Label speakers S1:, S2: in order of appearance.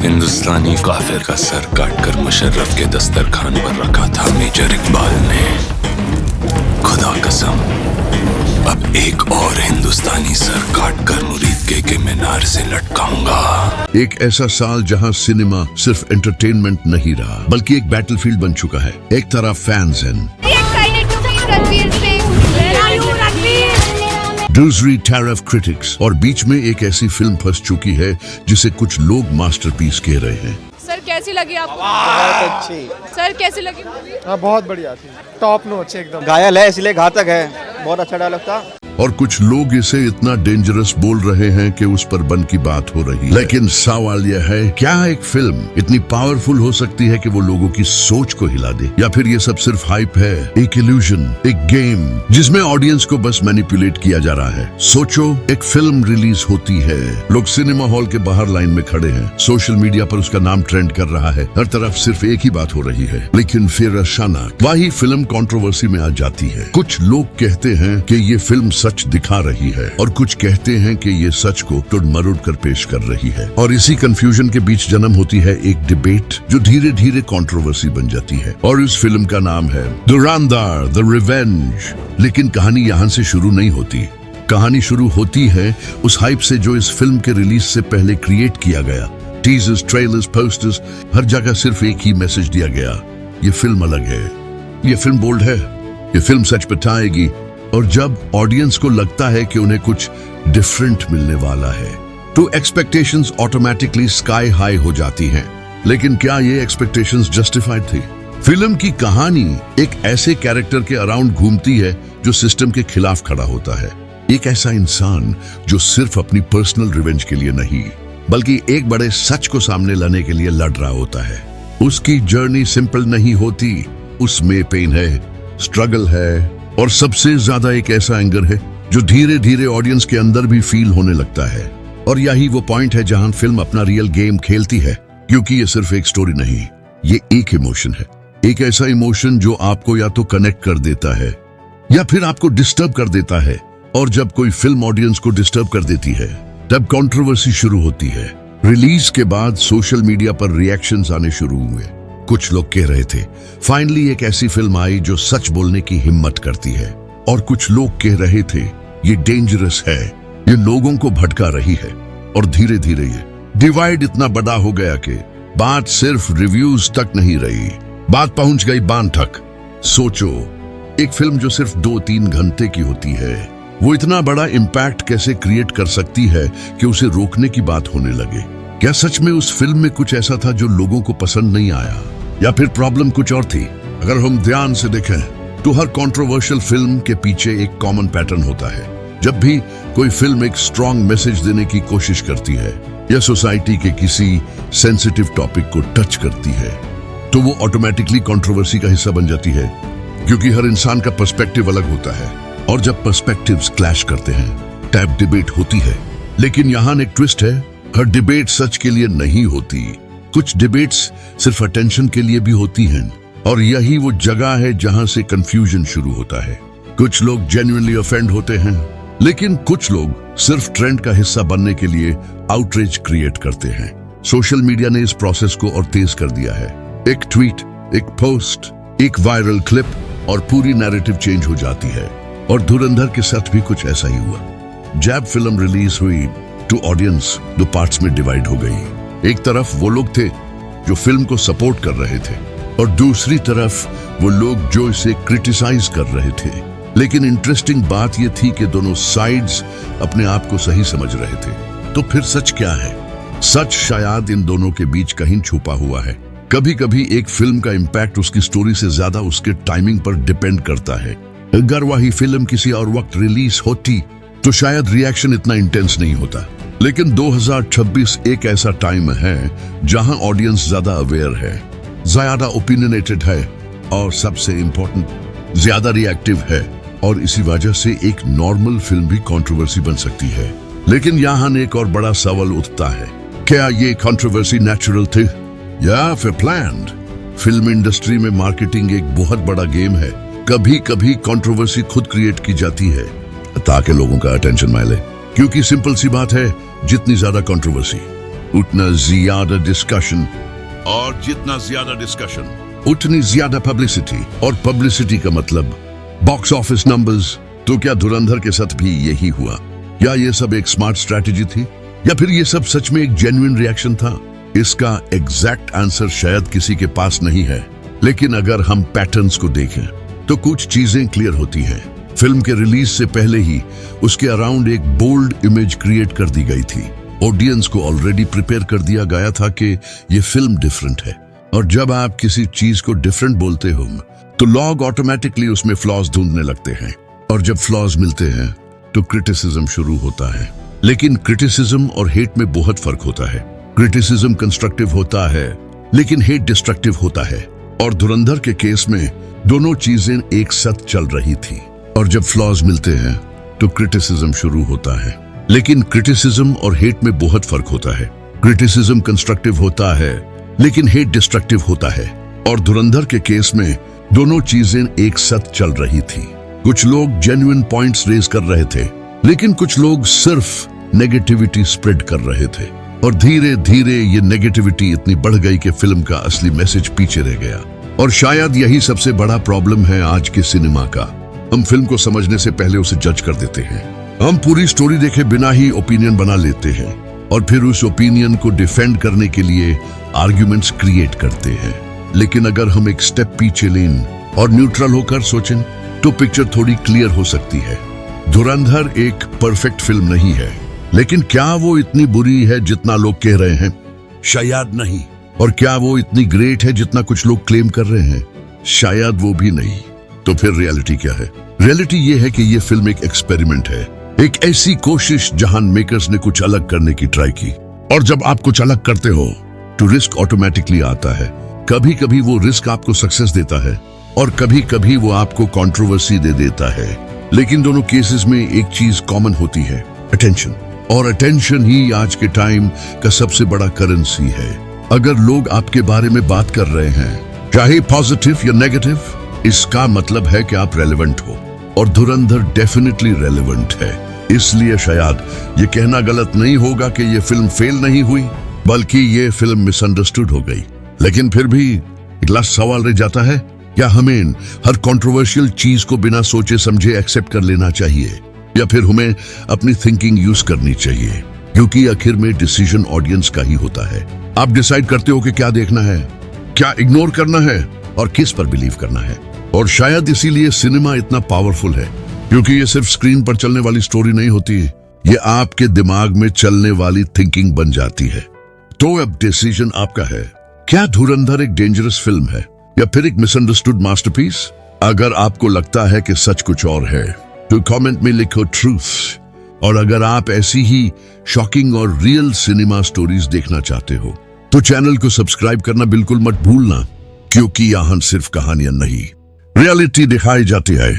S1: हिंदुस्तानी काफिर का सर काटकर मुशर्रफ के दस्तरखान पर रखा था मेजर इकबाल ने। खुदा कसम, अब एक और हिंदुस्तानी सर काटकर मुरीद के मीनार से लटकाऊंगा।
S2: एक ऐसा साल जहां सिनेमा सिर्फ एंटरटेनमेंट नहीं रहा बल्कि एक बैटलफील्ड बन चुका है। एक तरफ फैंस हैं, दूसरी तरफ क्रिटिक्स, और बीच में एक ऐसी फिल्म फंस चुकी है जिसे कुछ लोग मास्टरपीस कह रहे हैं।
S3: सर कैसी लगी आपको?
S4: बहुत अच्छी।
S3: सर कैसी लगी मूवी?
S4: हाँ बहुत बढ़िया थी, टॉप नॉच एकदम।
S5: घायल है इसलिए घातक है, बहुत अच्छा डायलॉग था।
S2: और कुछ लोग इसे इतना डेंजरस बोल रहे हैं कि उस पर बन की बात हो रही है। लेकिन सवाल यह है, क्या एक फिल्म इतनी पावरफुल हो सकती है कि वो लोगों की सोच को हिला दे, या फिर ये सब सिर्फ हाइप है, एक इल्यूजन, एक गेम जिसमें ऑडियंस को बस मैनिपुलेट किया जा रहा है। सोचो, एक फिल्म रिलीज होती है, लोग सिनेमा हॉल के बाहर लाइन में खड़े हैं, सोशल मीडिया पर उसका नाम ट्रेंड कर रहा है, हर तरफ सिर्फ एक ही बात हो रही है, लेकिन फिर अचानक वही फिल्म कंट्रोवर्सी में आ जाती है। कुछ लोग कहते हैं कि ये फिल्म सच दिखा रही है और कुछ कहते हैं कि ये सच को तोड़ मरोड़ कर पेश कर रही है। और इसी कंफ्यूजन के बीच जन्म होती है एक डिबेट जो धीरे धीरे कंट्रोवर्सी बन जाती है। और इस फिल्म का नाम है धुरंधर द रिवेंज। लेकिन कहानी यहाँ से शुरू नहीं होती। कहानी शुरू होती है उस हाइप से जो इस फिल्म के रिलीज से पहले क्रिएट किया गया। टीजर्स, ट्रेलर्स, पोस्टर्स, हर जगह सिर्फ एक ही मैसेज दिया गया, ये फिल्म अलग है, ये फिल्म बोल्ड है, ये फिल्म सच बताएगी। और जब ऑडियंस को लगता है कि उन्हें कुछ डिफरेंट मिलने वाला है तो एक्सपेक्टेशंस ऑटोमेटिकली स्काई हाई हो जाती हैं। लेकिन क्या ये एक्सपेक्टेशंस जस्टिफाइड थी? फिल्म की कहानी एक ऐसे कैरेक्टर के अराउंड घूमती है जो सिस्टम के खिलाफ खड़ा होता है। एक ऐसा इंसान जो सिर्फ अपनी पर्सनल रिवेंज के लिए नहीं बल्कि एक बड़े सच को सामने लाने के लिए लड़ रहा होता है। उसकी जर्नी सिंपल नहीं होती, उसमें पेन है, स्ट्रगल है, और सबसे ज्यादा एक ऐसा एंगर है जो धीरे धीरे ऑडियंस के अंदर भी फील होने लगता है। और यही वो पॉइंट है जहां फिल्म अपना रियल गेम खेलती है, क्योंकि ये सिर्फ एक स्टोरी नहीं, ये एक इमोशन है। एक ऐसा इमोशन जो आपको या तो कनेक्ट कर देता है या फिर आपको डिस्टर्ब कर देता है। और जब कोई फिल्म ऑडियंस को डिस्टर्ब कर देती है तब कंट्रोवर्सी शुरू होती है। रिलीज के बाद सोशल मीडिया पर रिएक्शंस आने शुरू हुए। कुछ लोग कह रहे थे फाइनली एक ऐसी फिल्म आई जो सच बोलने की हिम्मत करती है, और कुछ लोग कह रहे थे ये डेंजरस है, ये लोगों को भटका रही है। और धीरे धीरे ये डिवाइड इतना बड़ा हो गया कि बात सिर्फ रिव्यूज तक नहीं रही, बात पहुंच गई बान तक। सोचो, एक फिल्म जो सिर्फ 2-3 घंटे की होती है वो इतना बड़ा इम्पैक्ट कैसे क्रिएट कर सकती है कि उसे रोकने की बात होने लगे। क्या सच में उस फिल्म में कुछ ऐसा था जो लोगों को पसंद नहीं आया, या फिर प्रॉब्लम कुछ और थी? अगर हम ध्यान से देखें तो हर कंट्रोवर्शियल फिल्म के पीछे एक कॉमन पैटर्न होता है। जब भी कोई फिल्म एक स्ट्रॉन्ग मैसेज देने की कोशिश करती है या सोसाइटी के किसी सेंसिटिव टॉपिक को टच करती है तो वो ऑटोमेटिकली कंट्रोवर्सी का हिस्सा बन जाती है, क्योंकि हर इंसान का पर्सपेक्टिव अलग होता है। और जब पर्सपेक्टिव्स क्लैश करते हैं तब डिबेट होती है। लेकिन यहाँ एक ट्विस्ट है, हर डिबेट सच के लिए नहीं होती। कुछ डिबेट्स सिर्फ अटेंशन के लिए भी होती हैं, और यही वो जगह है जहां से कंफ्यूजन शुरू होता है। कुछ लोग जेन्युइनली ऑफेंड होते हैं, लेकिन कुछ लोग सिर्फ ट्रेंड का हिस्सा बनने के लिए आउटरीच क्रिएट करते हैं। सोशल मीडिया ने इस प्रोसेस को और तेज कर दिया है। एक ट्वीट, एक पोस्ट, एक वायरल क्लिप और पूरी नैरेटिव चेंज हो जाती है। और धुरंधर के साथ भी कुछ ऐसा ही हुआ। जब फिल्म रिलीज हुई तो ऑडियंस 2 पार्ट्स में डिवाइड हो गई। एक तरफ वो लोग थे जो फिल्म को सपोर्ट कर रहे थे, और दूसरी तरफ वो लोग जो इसे क्रिटिसाइज कर रहे थे। लेकिन इंटरेस्टिंग बात ये थी कि दोनों साइड्स अपने आप को सही समझ रहे थे। तो फिर सच क्या है? सच शायद इन दोनों के बीच कहीं छुपा हुआ है। कभी कभी एक फिल्म का इम्पैक्ट उसकी स्टोरी से ज्यादा उसके टाइमिंग पर डिपेंड करता है। अगर वही फिल्म किसी और वक्त रिलीज होती तो शायद रिएक्शन इतना इंटेंस नहीं होता। लेकिन 2026 एक ऐसा टाइम है जहां ऑडियंस ज्यादा अवेयर है, ज्यादा ओपिनियनेटेड है, और सबसे इंपॉर्टेंट ज्यादा रिएक्टिव है। और इसी वजह से एक नॉर्मल फिल्म भी कंट्रोवर्सी बन सकती है। लेकिन यहाँ एक और बड़ा सवाल उठता है, क्या ये कंट्रोवर्सी नेचुरल थी या फिर प्लान्ड? फिल्म इंडस्ट्री में मार्केटिंग एक बहुत बड़ा गेम है। कभी कभी कंट्रोवर्सी खुद क्रिएट की जाती है ताकि लोगों का अटेंशन मिले, क्योंकि सिंपल सी बात है, जितनी ज्यादा कंट्रोवर्सी उतना ज्यादा डिस्कशन, और जितना ज्यादा डिस्कशन उतनी ज्यादा पब्लिसिटी, और पब्लिसिटी का मतलब बॉक्स ऑफिस नंबर्स। तो क्या धुरंधर के साथ भी यही हुआ? या ये सब एक स्मार्ट स्ट्रैटेजी थी, या फिर ये सब सच में एक जेन्युइन रिएक्शन था? इसका एग्जैक्ट आंसर शायद किसी के पास नहीं है, लेकिन अगर हम पैटर्न्स को देखें तो कुछ चीजें क्लियर होती हैं। फिल्म के रिलीज से पहले ही उसके अराउंड एक बोल्ड इमेज क्रिएट कर दी गई थी। ऑडियंस को ऑलरेडी प्रिपेयर कर दिया गया था कि ये फिल्म डिफरेंट है, और जब आप किसी चीज को डिफरेंट बोलते हो तो लोग ऑटोमेटिकली उसमें फ्लॉज ढूंढने लगते हैं, और जब फ्लॉज मिलते हैं तो क्रिटिसिज्म शुरू होता है। लेकिन क्रिटिसिज्म और हेट में बहुत फर्क होता है। क्रिटिसिज्म कंस्ट्रक्टिव होता है, लेकिन हेट डिस्ट्रक्टिव होता है, और धुरंधर के केस में दोनों चीजें एक साथ चल रही थी। और जब फ्लॉज मिलते हैं तो क्रिटिसिज्म शुरू होता है, लेकिन क्रिटिसिज्म और हेट में बहुत फर्क होता है। क्रिटिसिज्म कंस्ट्रक्टिव होता है, लेकिन हेट डिस्ट्रक्टिव होता है, और धुरंधर के केस में दोनों चीजें एक साथ चल रही थी। कुछ लोग जेन्युइन पॉइंट्स रेज कर रहे थे, लेकिन कुछ लोग सिर्फ नेगेटिविटी स्प्रेड कर रहे थे, और धीरे धीरे ये नेगेटिविटी इतनी बढ़ गई कि फिल्म का असली मैसेज पीछे रह गया। और शायद यही सबसे बड़ा प्रॉब्लम है आज के सिनेमा का। हम फिल्म को समझने से पहले उसे जज कर देते हैं। हम पूरी स्टोरी देखे बिना ही ओपिनियन बना लेते हैं, और फिर उस ओपिनियन को डिफेंड करने के लिए आर्ग्यूमेंट्स क्रिएट करते हैं। लेकिन अगर हम एक स्टेप पीछे लें और न्यूट्रल होकर सोचें तो पिक्चर थोड़ी क्लियर हो सकती है। धुरंधर एक परफेक्ट फिल्म नहीं है, लेकिन क्या वो इतनी बुरी है जितना लोग कह रहे हैं? शायद नहीं। और क्या वो इतनी ग्रेट है जितना कुछ लोग क्लेम कर रहे हैं? शायद वो भी नहीं। तो फिर रियलिटी क्या है? रियलिटी ये है कि ये फिल्म एक एक्सपेरिमेंट है, एक ऐसी कोशिश जहां मेकर्स ने कुछ अलग करने की ट्राई की। और जब आप कुछ अलग करते हो तो रिस्क ऑटोमेटिकली आता है। कभी कभी वो रिस्क आपको सक्सेस देता है, और कभी कभी वो आपको कंट्रोवर्सी दे देता है। लेकिन दोनों केसेस में एक चीज कॉमन होती है, अटेंशन। और अटेंशन ही आज के टाइम का सबसे बड़ा करेंसी है। अगर लोग आपके बारे में बात कर रहे हैं, चाहे पॉजिटिव या नेगेटिव, इसका मतलब है कि आप रेलेवेंट हो। और धुरंधर डेफिनेटली रेलेवेंट है। इसलिए शायद ये कहना गलत नहीं होगा कि ये फिल्म फेल नहीं हुई, बल्कि ये फिल्म मिसअंडरस्टूड हो गई। लेकिन फिर भी एक लास्ट सवाल रह जाता है, क्या हमें हर कंट्रोवर्शियल चीज को बिना सोचे समझे एक्सेप्ट कर लेना चाहिए, या फिर हमें अपनी थिंकिंग यूज करनी चाहिए? क्योंकि आखिर में डिसीजन ऑडियंस का ही होता है। आप डिसाइड करते हो कि क्या देखना है, क्या इग्नोर करना है, और किस पर बिलीव करना है। और शायद इसीलिए सिनेमा इतना पावरफुल है, क्योंकि ये सिर्फ स्क्रीन पर चलने वाली स्टोरी नहीं होती, ये आपके दिमाग में चलने वाली थिंकिंग बन जाती है। तो अब डिसीजन आपका है। क्या धुरंधर एक डेंजरस फिल्म है, या फिर एक मिसअंडरस्टूड मास्टरपीस? अगर आपको लगता है कि सच कुछ और है तो कमेंट में लिखो ट्रूथ। और अगर आप ऐसी ही शॉकिंग और रियल सिनेमा स्टोरीज देखना चाहते हो तो चैनल को सब्सक्राइब करना बिल्कुल मत भूलना, क्योंकि यहाँ सिर्फ कहानियां नहीं, रियलिटी दिखाई जाती है।